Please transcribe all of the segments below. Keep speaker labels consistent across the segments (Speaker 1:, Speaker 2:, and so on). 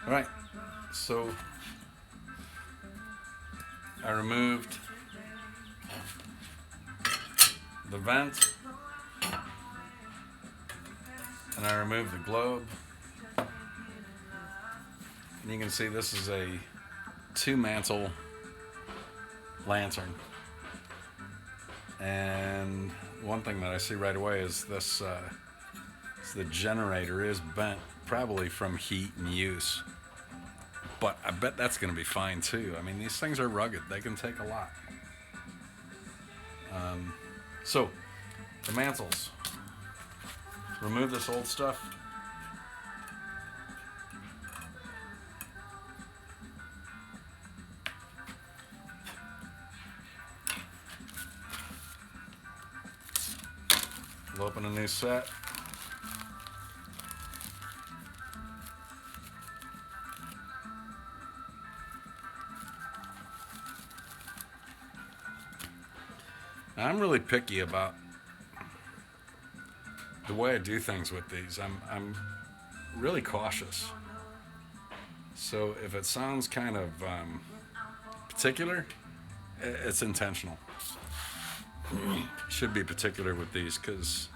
Speaker 1: All right, so I removed the vent and I removed the globe. And you can see this is a 2 mantle lantern. And one thing that I see right away is this the generator is bent, probably from heat and use. But I bet that's going to be fine too. I mean, these things are rugged, they can take a lot. So, the mantles. Remove this old stuff. We'll open a new set. Now, I'm really picky about the way I do things with these. I'm really cautious. So if it sounds kind of particular, it's intentional. Should be particular with these because,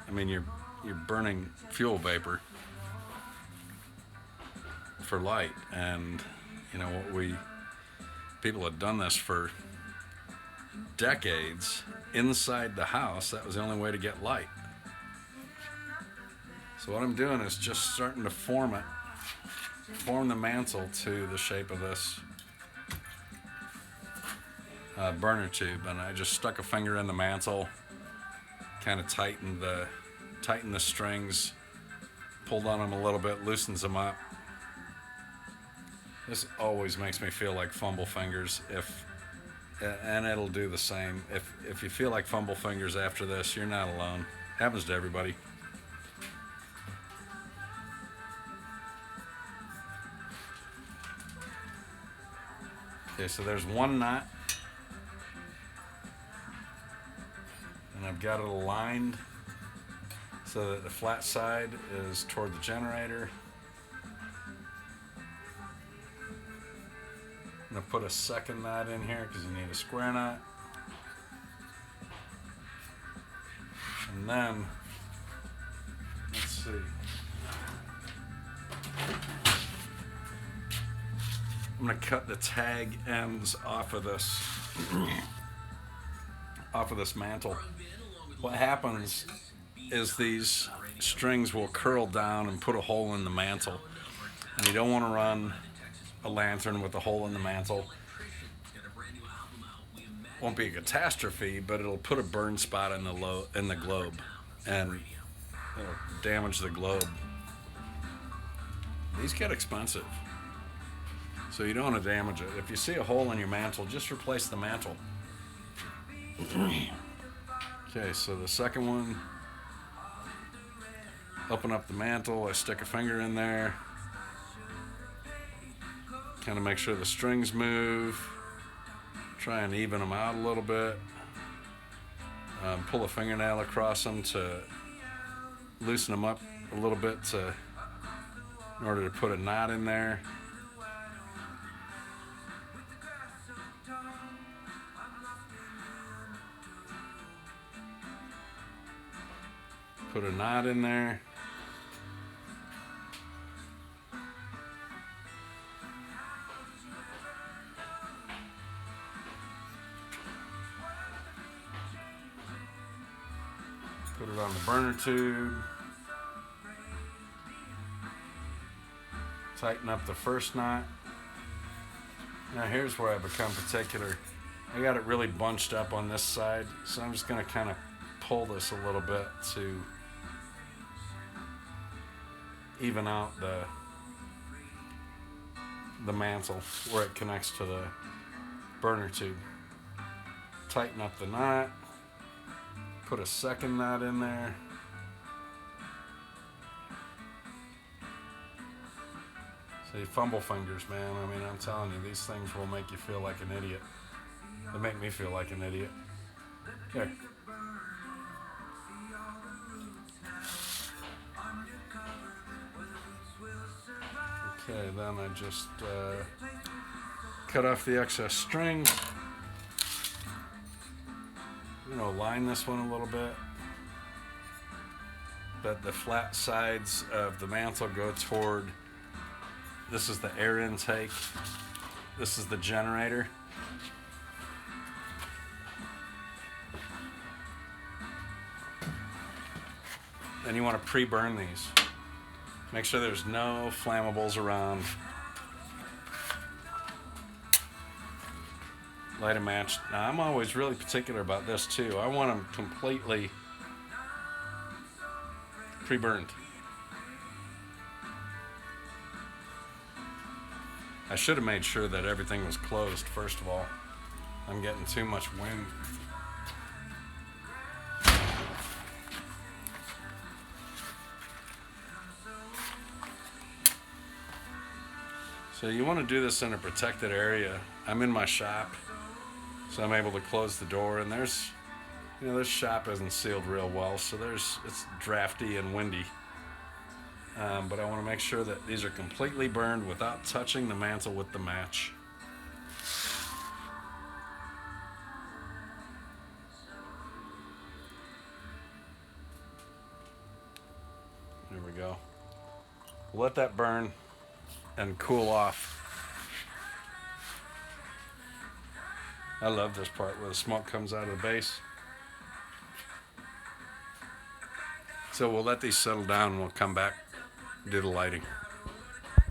Speaker 1: I mean, you're burning fuel vapor for light, and you know what people have done this for decades inside the house. That was the only way to get light. So what I'm doing is just starting to form the mantle to the shape of this burner tube, and I just stuck a finger in the mantle, kind of tightened the strings, pulled on them a little bit, loosens them up. This always makes me feel like fumble fingers, and it'll do the same. If you feel like fumble fingers after this, you're not alone. Happens to everybody. Okay, so there's one knot, and I've got it aligned so that the flat side is toward the generator. I'm going to put a second knot in here because you need a square knot. And then, let's see. I'm going to cut the tag ends off of this mantle. What happens is these strings will curl down and put a hole in the mantle. And you don't want to run a lantern with a hole in the mantle. Won't be a catastrophe, but it'll put a burn spot in the globe, and it'll damage the globe. These get expensive, so you don't want to damage it. If you see a hole in your mantle, just replace the mantle. Okay, so the second one, open up the mantle, I stick a finger in there, kind of make sure the strings move, try and even them out a little bit, pull a fingernail across them to loosen them up a little bit in order to put a knot in there. Put a knot in there. Put it on the burner tube. Tighten up the first knot. Now here's where I become particular. I got it really bunched up on this side, so I'm just going to kind of pull this a little bit to even out the mantle where it connects to the burner tube. Tighten up the knot. Put a second knot in there. See, fumble fingers, man. I mean, I'm telling you, these things will make you feel like an idiot. They make me feel like an idiot. Here. Okay, then I just cut off the excess strings. Line this one a little bit. But the flat sides of the mantle go toward, this is the air intake, this is the generator. Then you want to pre-burn these. Make sure there's no flammables around. Light a match. Now I'm always really particular about this too. I want them completely pre-burned. I should have made sure that everything was closed first of all. I'm getting too much wind. So you want to do this in a protected area. I'm in my shop, so I'm able to close the door, and this shop isn't sealed real well, so it's drafty and windy. But I want to make sure that these are completely burned without touching the mantle with the match. There we go. Let that burn and cool off. I love this part where the smoke comes out of the base. So we'll let these settle down and we'll come back and do the lighting.